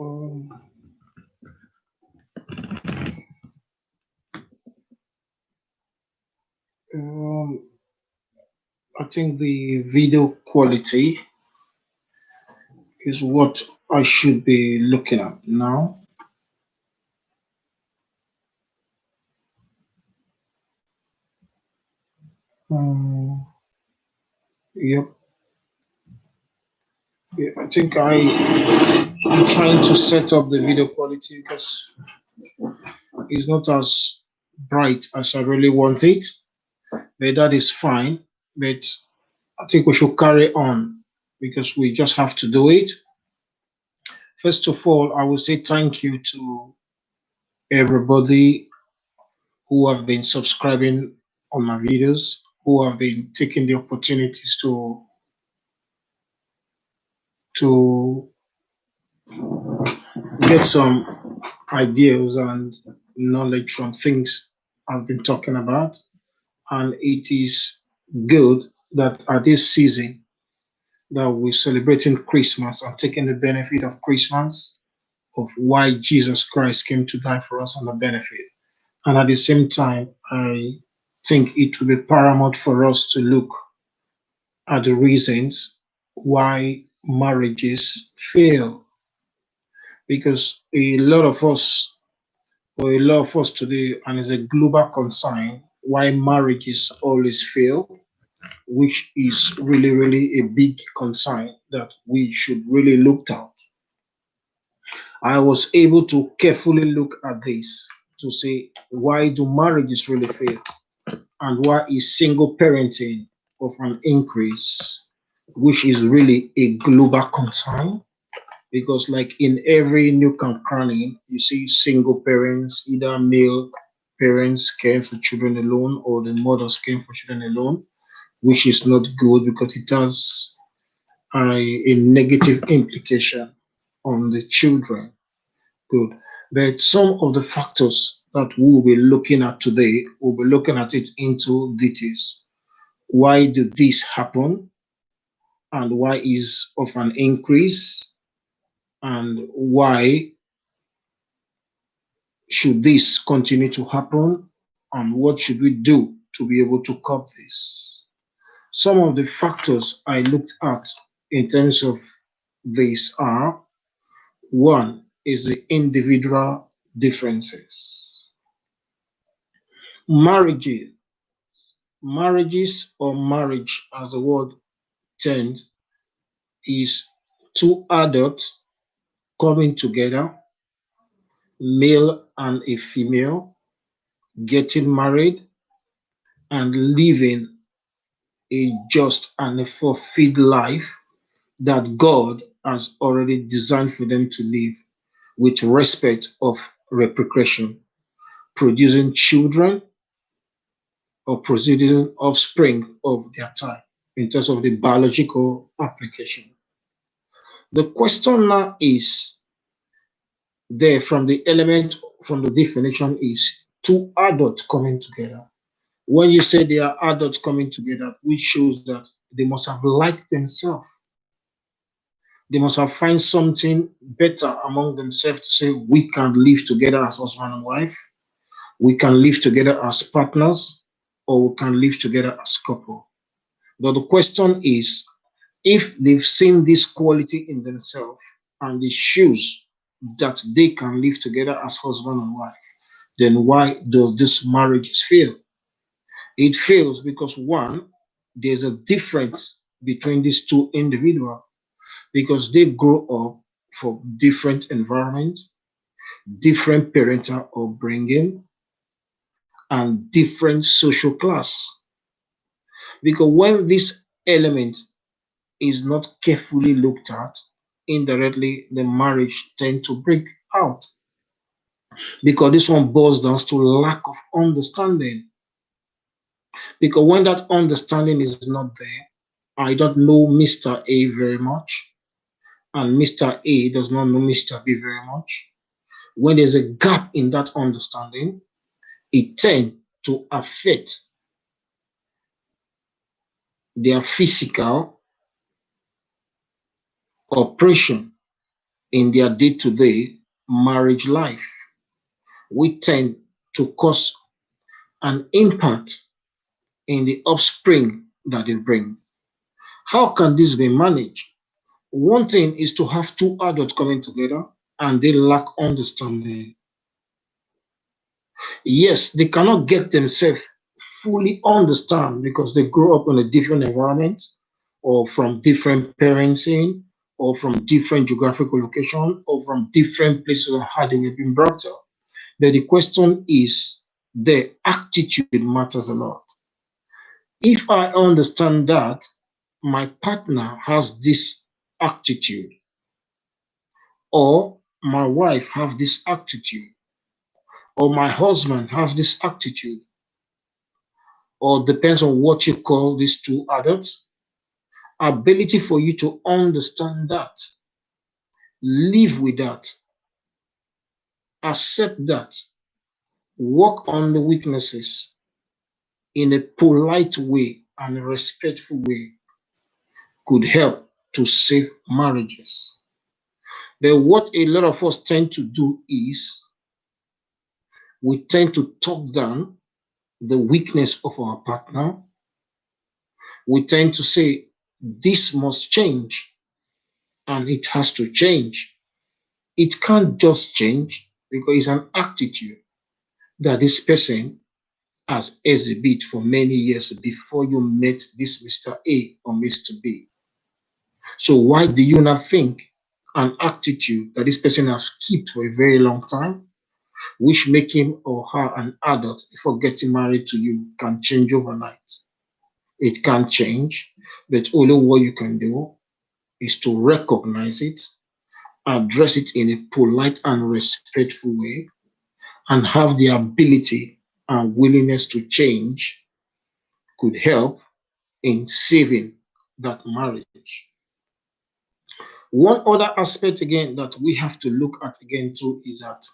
Um, um, I think the video quality is what I should be looking at now. Um, yep. Yeah, I think I'm trying to set up the video quality because it's not as bright as I really want it, but that is fine. But I think we should carry on because we just have to do it. First of all, I will say thank you to everybody who have been subscribing on my videos, who have been taking the opportunities to get some ideas and knowledge from things I've been talking about. And it is good that at this season that we're celebrating Christmas and taking the benefit of Christmas, of why Jesus Christ came to die for us and the benefit. And at the same time, I think it will be paramount for us to look at the reasons why marriages fail. Because a lot of us today, and it's a global concern, why marriages always fail, which is really, really a big concern that we should really look at. I was able to carefully look at this to say, why do marriages really fail? And why is single parenting of an increase, which is really a global concern? Because, like in every nook and cranny, you see single parents, either male parents caring for children alone or the mothers caring for children alone, which is not good because it has a negative implication on the children. Good. But some of the factors that we'll be looking at today, we'll be looking at it into details. Why did this happen? And why is of an increase? And why should this continue to happen? And what should we do to be able to curb this? Some of the factors I looked at in terms of this are: one is the individual differences. Marriages, marriages or marriage as the word termed, is two adults coming together, male and a female, getting married and living a just and a fulfilled life that God has already designed for them to live with respect of repercussion, producing children or producing offspring of their time in terms of the biological application. The question now is there from the element, from the definition, is two adults coming together. When you say they are adults coming together, which shows that they must have liked themselves. They must have find something better among themselves to say we can live together as husband and wife, we can live together as partners, or we can live together as couple. But the question is, if they've seen this quality in themselves and it shows that they can live together as husband and wife, then why does this marriage fail? It fails because one, there's a difference between these two individuals because they grow up from different environments, different parental upbringing, and different social class. Because when this element is not carefully looked at, indirectly the marriage tend to break out. Because this one boils down to lack of understanding. Because when that understanding is not there, I don't know Mr. A very much, and Mr. A does not know Mr. B very much. When there's a gap in that understanding, it tends to affect their physical operation in their day-to-day marriage life, we tend to cause an impact in the offspring that they bring. How can this be managed? One thing is to have two adults coming together and they lack understanding. Yes, they cannot get themselves fully understand because they grow up in a different environment or from different parenting or from different geographical location or from different places of how they have been brought up. But the question is the attitude matters a lot. If I understand that my partner has this attitude or my wife have this attitude or my husband have this attitude or depends on what you call these two adults, ability for you to understand that, live with that, accept that, work on the weaknesses in a polite way and a respectful way could help to save marriages. But what a lot of us tend to do is we tend to talk down the weakness of our partner. We tend to say, this must change and it has to change. It can't just change because it's an attitude that this person has exhibited for many years before you met this Mr. A or Mr. B. So why do you not think an attitude that this person has kept for a very long time, which make him or her an adult before getting married to you, can change overnight? It can't change, but only what you can do is to recognize it, address it in a polite and respectful way, and have the ability and willingness to change could help in saving that marriage. One other aspect again that we have to look at again too is that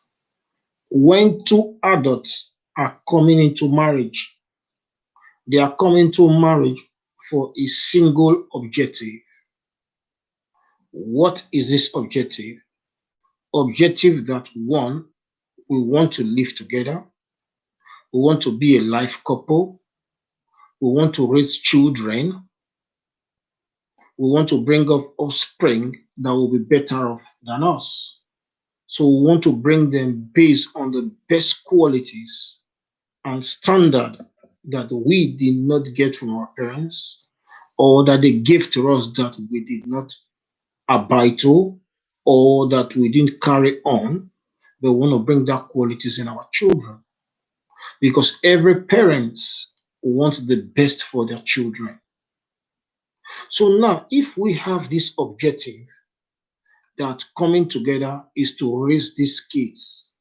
when two adults are coming into marriage, they are coming to marriage for a single objective. What is this objective? Objective that one, we want to live together, we want to be a life couple, we want to raise children, we want to bring up offspring that will be better off than us. So we want to bring them based on the best qualities and standard that we did not get from our parents or that they gave to us that we did not abide to or that we didn't carry on. They want to bring that qualities in our children because every parent wants the best for their children. So now, if we have this objective that coming together is to raise these kids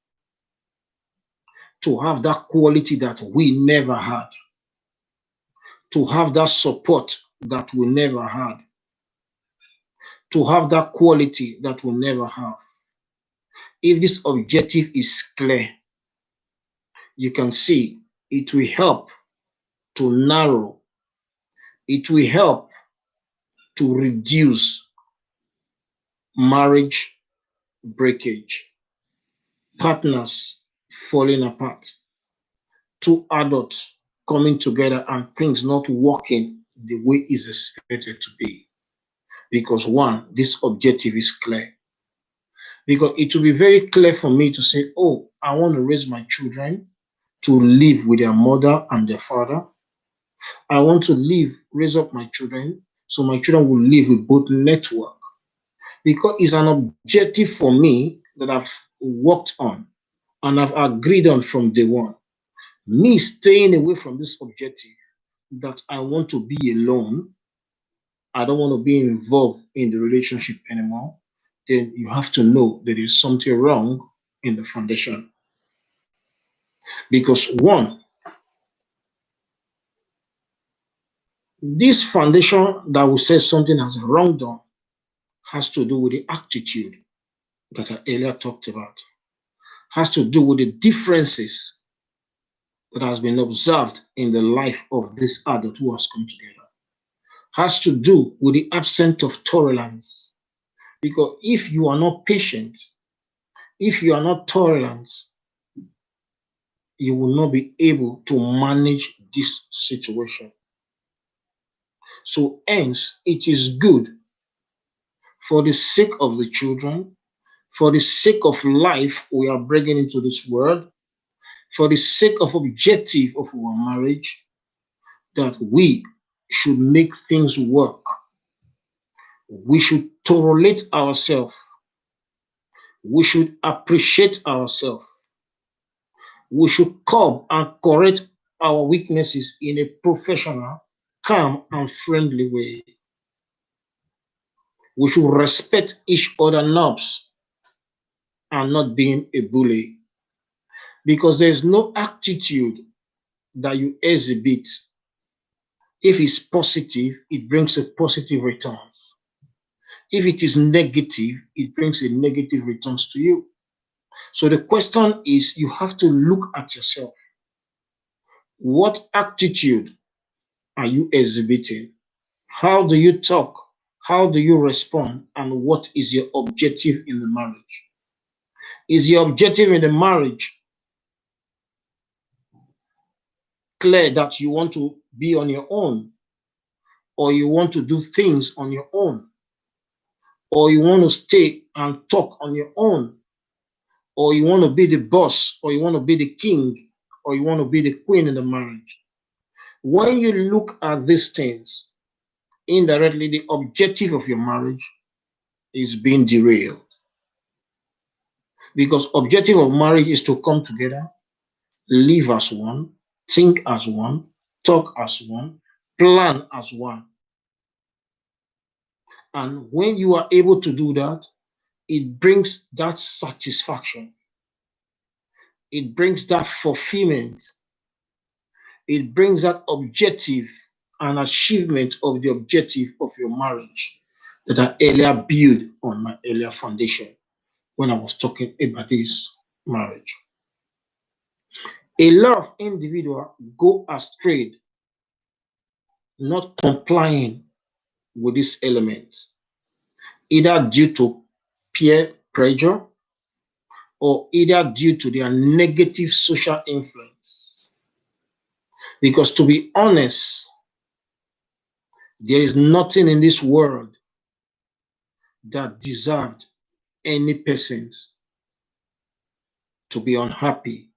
to have that quality that we never had, to have that support that we never had, to have that quality that we never have. If this objective is clear, you can see it will help to narrow, it will help to reduce marriage breakage, partners falling apart, two adults coming together and things not working the way it's expected to be. Because one, this objective is clear. Because it will be very clear for me to say, oh, I want to raise my children to live with their mother and their father. I want to raise up my children so my children will live with both network. Because it's an objective for me that I've worked on and I've agreed on from day one. Me staying away from this objective that I want to be alone, I don't want to be involved in the relationship anymore, then you have to know that there's something wrong in the foundation. Because one, this foundation that will say something has wrong done has to do with the attitude that I earlier talked about, has to do with the differences that has been observed in the life of this adult who has come together, has to do with the absence of tolerance, Because if you are not patient, if you are not tolerant, you will not be able to manage this situation. So, hence, it is good for the sake of the children, for the sake of life we are bringing into this world, for the sake of objective of our marriage, that we should make things work. We should tolerate ourselves. We should appreciate ourselves. We should curb and correct our weaknesses in a professional, calm, and friendly way. We should respect each other knobs and not being a bully. Because there's no attitude that you exhibit. If it's positive, it brings a positive return. If it is negative, it brings a negative returns to you. So the question is, you have to look at yourself. What attitude are you exhibiting? How do you talk? How do you respond? And what is your objective in the marriage? Is your objective in the marriage clear that you want to be on your own, or you want to do things on your own, or you want to stay and talk on your own, or you want to be the boss, or you want to be the king, or you want to be the queen in the marriage? When you look at these things, indirectly, the objective of your marriage is being derailed. Because objective of marriage is to come together, live as one, think as one, talk as one, plan as one. And when you are able to do that, it brings that satisfaction. It brings that fulfillment. It brings that objective and achievement of the objective of your marriage that I earlier built on my earlier foundation when I was talking about this marriage. A lot of individuals go astray, not complying with this element, either due to peer pressure or either due to their negative social influence. Because to be honest, there is nothing in this world that deserved any person to be unhappy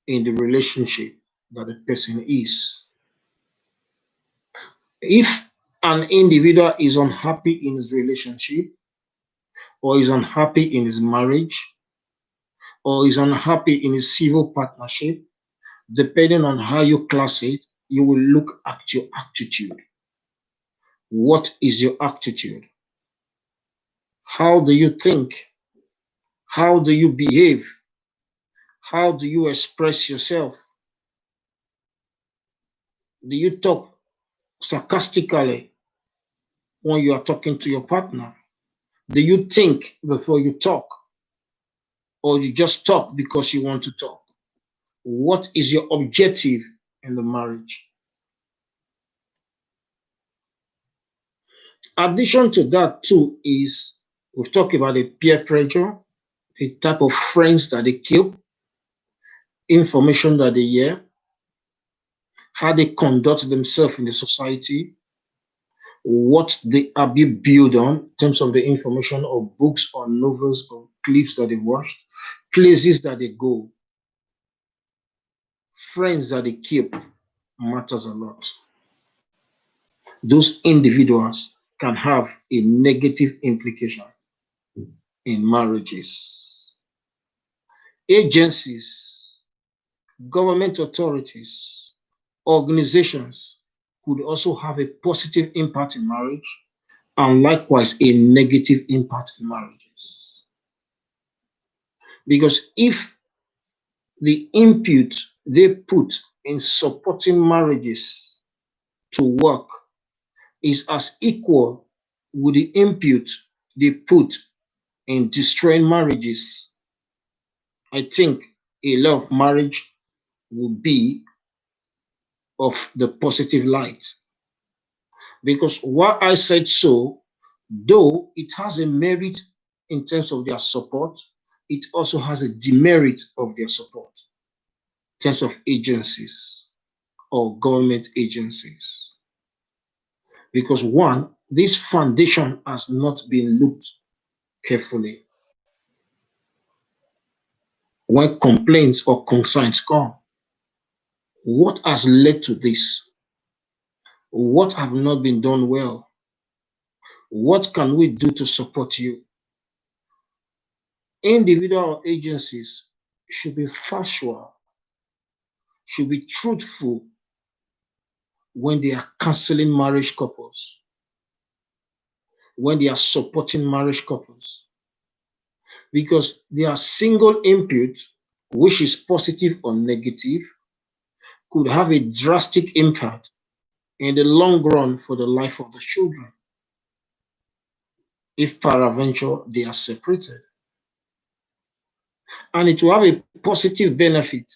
in the relationship that the person is. If an individual is unhappy in his relationship, or is unhappy in his marriage, or is unhappy in his civil partnership, depending on how you class it, you will look at your attitude. What is your attitude? How do you think? How do you behave? How do you express yourself? Do you talk sarcastically when you are talking to your partner? Do you think before you talk? Or you just talk because you want to talk? What is your objective in the marriage? Addition to that too is, we've talked about the peer pressure, the type of friends that they keep, information that they hear, how they conduct themselves in the society, what they are being built on in terms of the information or books or novels or clips that they've watched, places that they go, friends that they keep matters a lot. Those individuals can have a negative implication in marriages. Agencies, government authorities, organizations could also have a positive impact in marriage and likewise a negative impact in marriages. Because if the input they put in supporting marriages to work is as equal with the input they put in destroying marriages, I think a lot of marriage will be of the positive light. Because why I said so, Though it has a merit in terms of their support, it also has a demerit of their support in terms of agencies or government agencies. Because one, this foundation has not been looked carefully. When complaints or concerns come, what has led to this? What have not been done well? What can we do to support you? Individual agencies should be factual, should be truthful when they are counseling marriage couples, when they are supporting marriage couples, because their single input, which is positive or negative, could have a drastic impact in the long run for the life of the children if peradventure they are separated. And it will have a positive benefit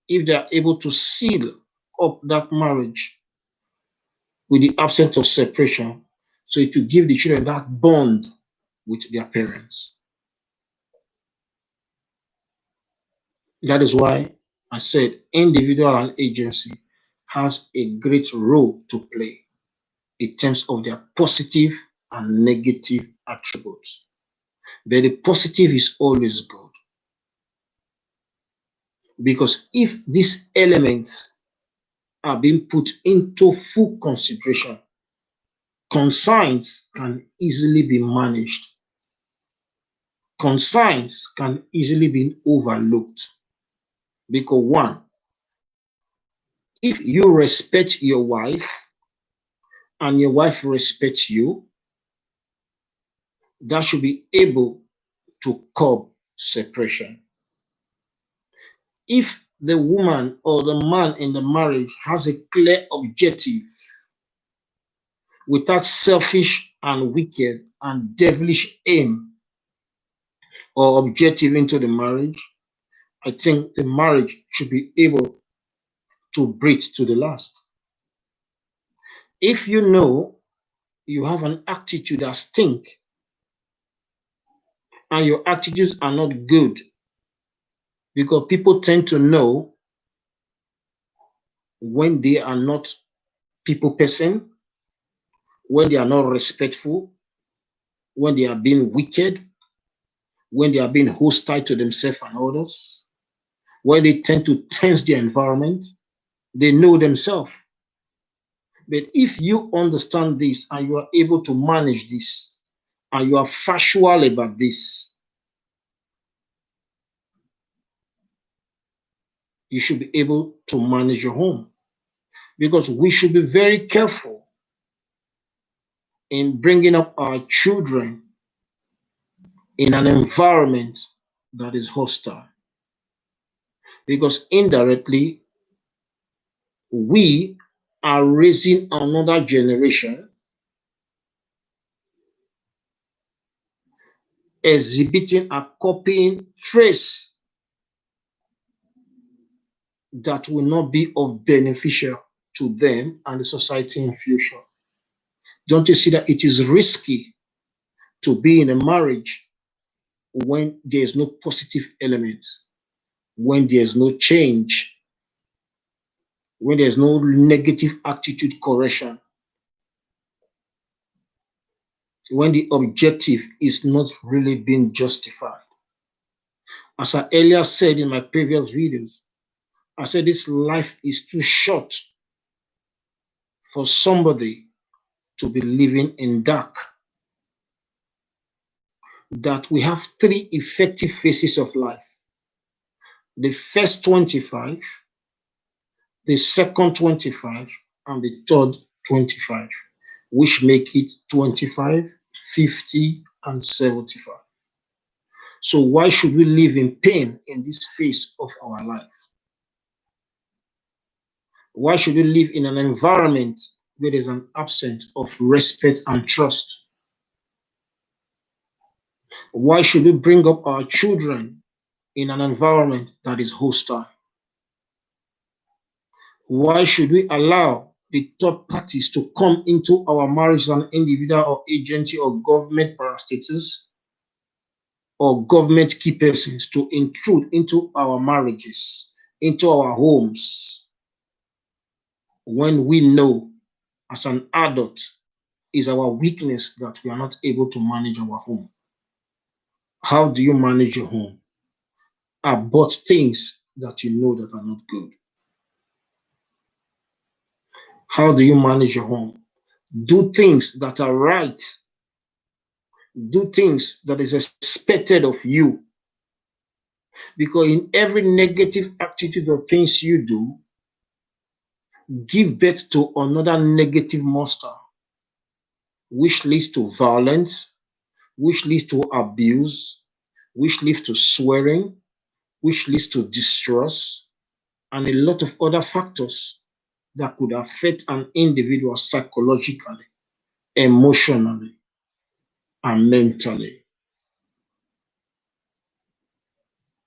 if they are able to seal up that marriage with the absence of separation. So it will give the children that bond with their parents. That is why I said individual and agency has a great role to play in terms of their positive and negative attributes. But the positive is always good. Because if these elements are being put into full consideration, concerns can easily be managed. Concerns can easily be overlooked. Because one, if you respect your wife and your wife respects you, that should be able to curb separation. If the woman or the man in the marriage has a clear objective without selfish and wicked and devilish aim or objective into the marriage, I think the marriage should be able to breathe to the last. If you know you have an attitude that stink and your attitudes are not good, because people tend to know when they are not people person, when they are not respectful, when they are being wicked, when they are being hostile to themselves and others, when they tend to tense their environment, they know themselves. But if you understand this and you are able to manage this and you are factual about this, you should be able to manage your home. Because we should be very careful in bringing up our children in an environment that is hostile. Because indirectly, we are raising another generation exhibiting a copying trace that will not be of beneficial to them and the society in future. Don't you see that it is risky to be in a marriage when there is no positive element, when there is no change, when there is no negative attitude correction, when the objective is not really being justified? As I earlier said in my previous videos, I said this life is too short for somebody to be living in dark. That we have three effective phases of life. The first 25, the second 25, and the third 25, which make it 25, 50, and 75. So why should we live in pain in this phase of our life? Why should we live in an environment where there's an absence of respect and trust? Why should we bring up our children in an environment that is hostile? Why should we allow the third parties to come into our marriage as an individual or agency or government parastatals or government key persons to intrude into our marriages, into our homes, when we know as an adult is our weakness that we are not able to manage our home. How do you manage your home? Abort things that you know that are not good. How do you manage your home? Do things that are right. Do things that is expected of you. Because in every negative attitude or things you do, give birth to another negative monster, which leads to violence, which leads to abuse, which leads to swearing, which leads to distrust, and a lot of other factors that could affect an individual psychologically, emotionally, and mentally.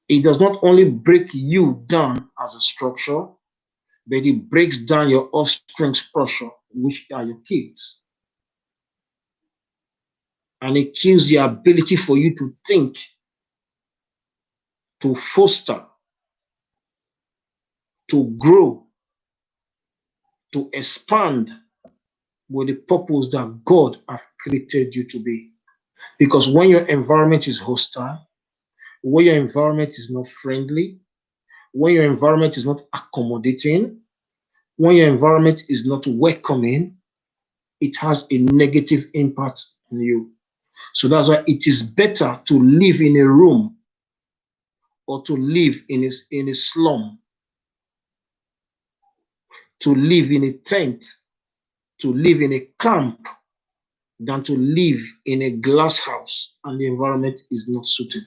It does not only break you down as a structure, but it breaks down your offspring's structure, which are your kids. And it kills the ability for you to think, to foster, to grow, to expand with the purpose that God has created you to be. Because when your environment is hostile, when your environment is not friendly, when your environment is not accommodating, when your environment is not welcoming, it has a negative impact on you. So that's why it is better to live in a room or to live in a slum, to live in a tent, to live in a camp, than to live in a glass house and the environment is not suitable.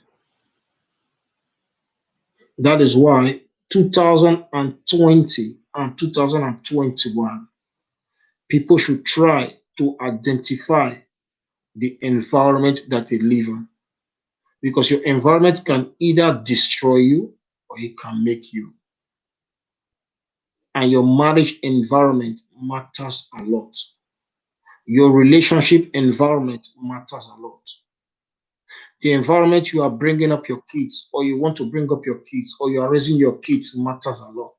That is why 2020 and 2021, people should try to identify the environment that they live in. Because your environment can either destroy you or it can make you. And your marriage environment matters a lot. Your relationship environment matters a lot. The environment you are bringing up your kids, or you want to bring up your kids, or you are raising your kids matters a lot.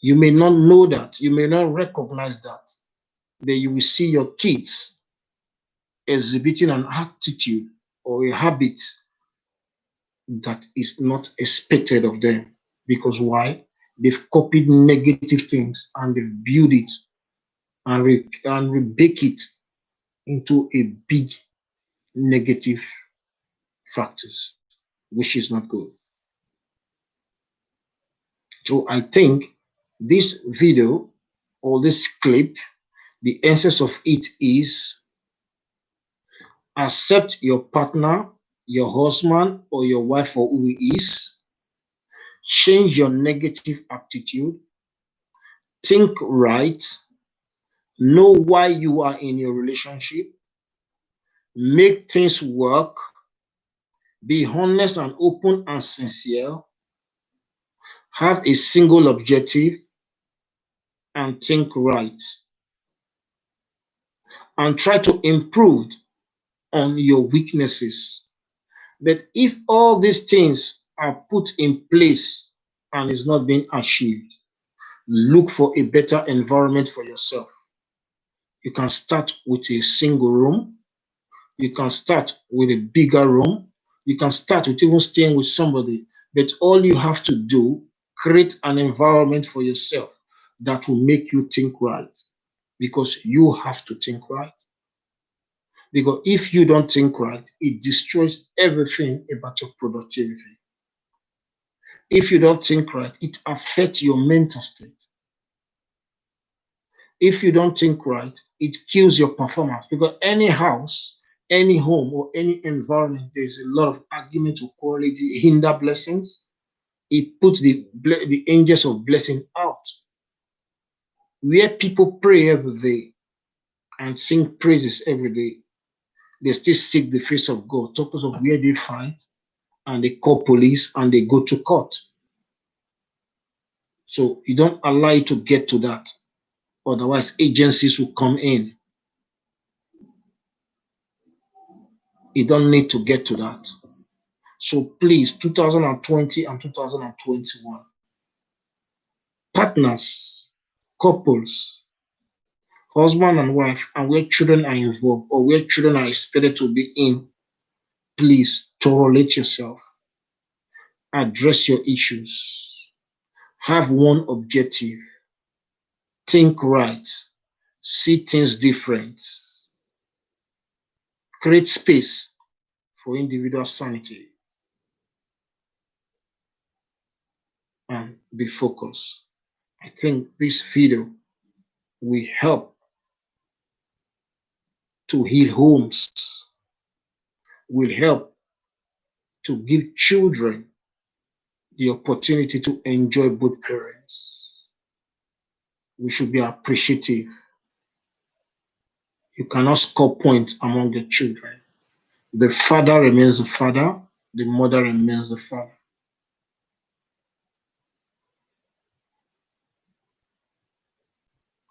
You may not know that, you may not recognize that, but you will see your kids exhibiting an attitude or a habit that is not expected of them. Because why? They've copied negative things and they've built it and rebake it into a big negative factors, which is not good. So I think this video or this clip, the essence of it is accept your partner, your husband, or your wife for who he is. Change your negative attitude. Think right. Know why you are in your relationship. Make things work. Be honest and open and sincere. Have a single objective and think right. And try to improve on your weaknesses. But if all these things are put in place and is not being achieved, look for a better environment for yourself. You can start with a single room. You can start with a bigger room. You can start with even staying with somebody. But all you have to do, create an environment for yourself that will make you think right. Because you have to think right. Because if you don't think right, it destroys everything about your productivity. If you don't think right, it affects your mental state. If you don't think right, it kills your performance. Because any house, any home, or any environment, there's a lot of argument or quality, hinder blessings. It puts the angels of blessing out. Where people pray every day and sing praises every day, they still seek the face of God. Because of where they fight, and they call police and they go to court. So you don't allow it to get to that. Otherwise, agencies will come in. You don't need to get to that. So please, 2020 and 2021, partners, couples, husband and wife, and where children are involved or where children are expected to be in, please tolerate yourself. Address your issues. Have one objective. Think right. See things different. Create space for individual sanity and be focused. I think this video will help to heal homes, will help to give children the opportunity to enjoy both parents. We should be appreciative. You cannot score points among the children. The father remains the father, the mother remains the father.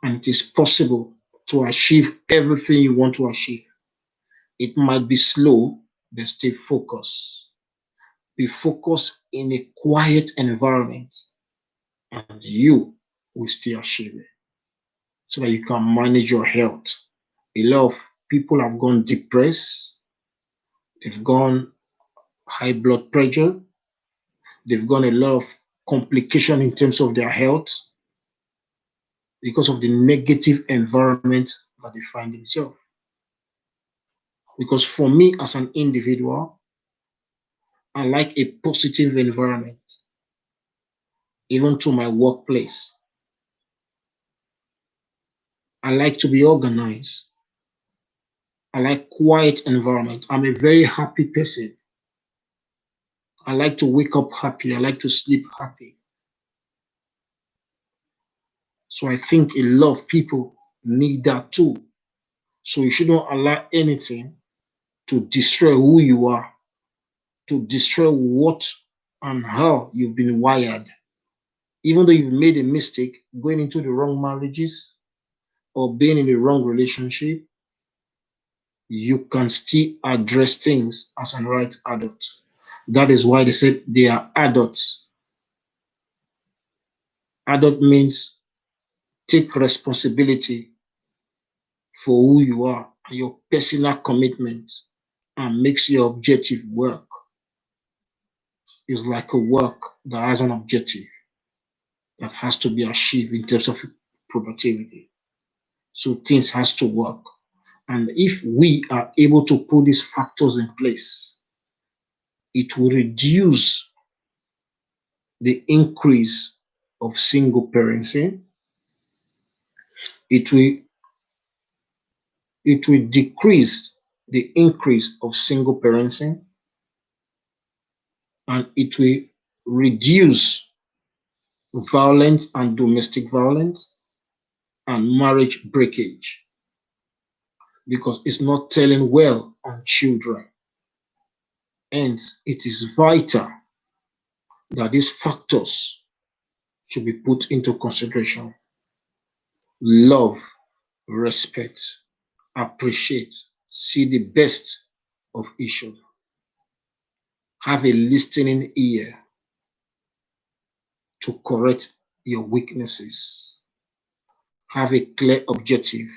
And it is possible to achieve everything you want to achieve. It might be slow, but stay focused. Be focused in a quiet environment, and you will still achieve it so that you can manage your health. A lot of people have gone depressed, they've gone high blood pressure, they've gone a lot of complication in terms of their health because of the negative environment that they find themselves. Because for me as an individual, I like a positive environment, even to my workplace. I like to be organized. I like quiet environment. I'm a very happy person. I like to wake up happy. I like to sleep happy. So I think a lot of people need that too. So you shouldn't allow anything to destroy who you are, to destroy what and how you've been wired. Even though you've made a mistake going into the wrong marriages or being in the wrong relationship, you can still address things as an right adult. That is why they said they are adults. Adult means take responsibility for who you are and your personal commitment and makes your objective work. It's like a work that has an objective that has to be achieved in terms of productivity. So things has to work. And if we are able to put these factors in place, it will reduce the increase of single parenting. It will decrease the increase of single parenting, and it will reduce violence and domestic violence and marriage breakage because it's not telling well on children. Hence, it is vital that these factors should be put into consideration. Love, respect, appreciate, see the best of each other. Have a listening ear to correct your weaknesses. Have a clear objective.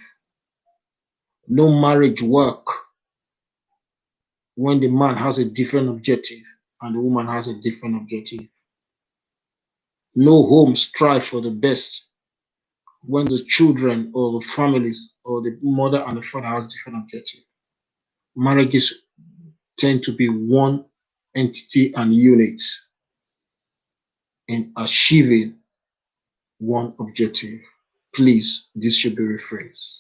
No marriage work when the man has a different objective and the woman has a different objective. No home strive for the best when the children or the families or the mother and the father has different objectives. Marriages tend to be one entity and unit in achieving one objective. Please, this should be rephrased.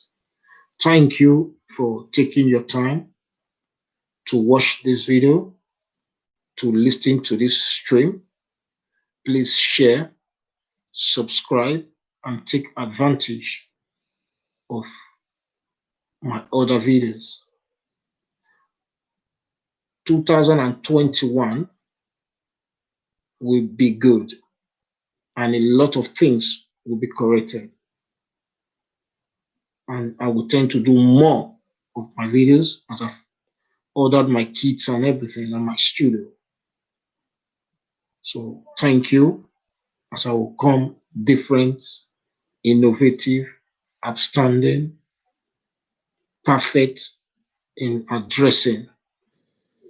Thank you for taking your time to watch this video, to listen to this stream. Please share, subscribe, and take advantage of my other videos. 2021 will be good. and a lot of things will be corrected. And I will tend to do more of my videos as I've ordered my kits and everything in my studio. So thank you, as I will come different, innovative, outstanding, perfect in addressing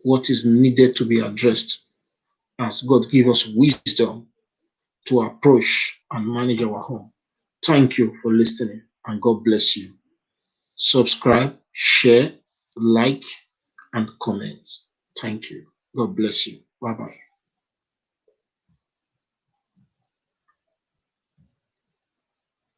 what is needed to be addressed, as God give us wisdom to approach and manage our home. Thank you for listening, and God bless you. Subscribe, share, like, and comment. Thank you. God bless you. Bye bye.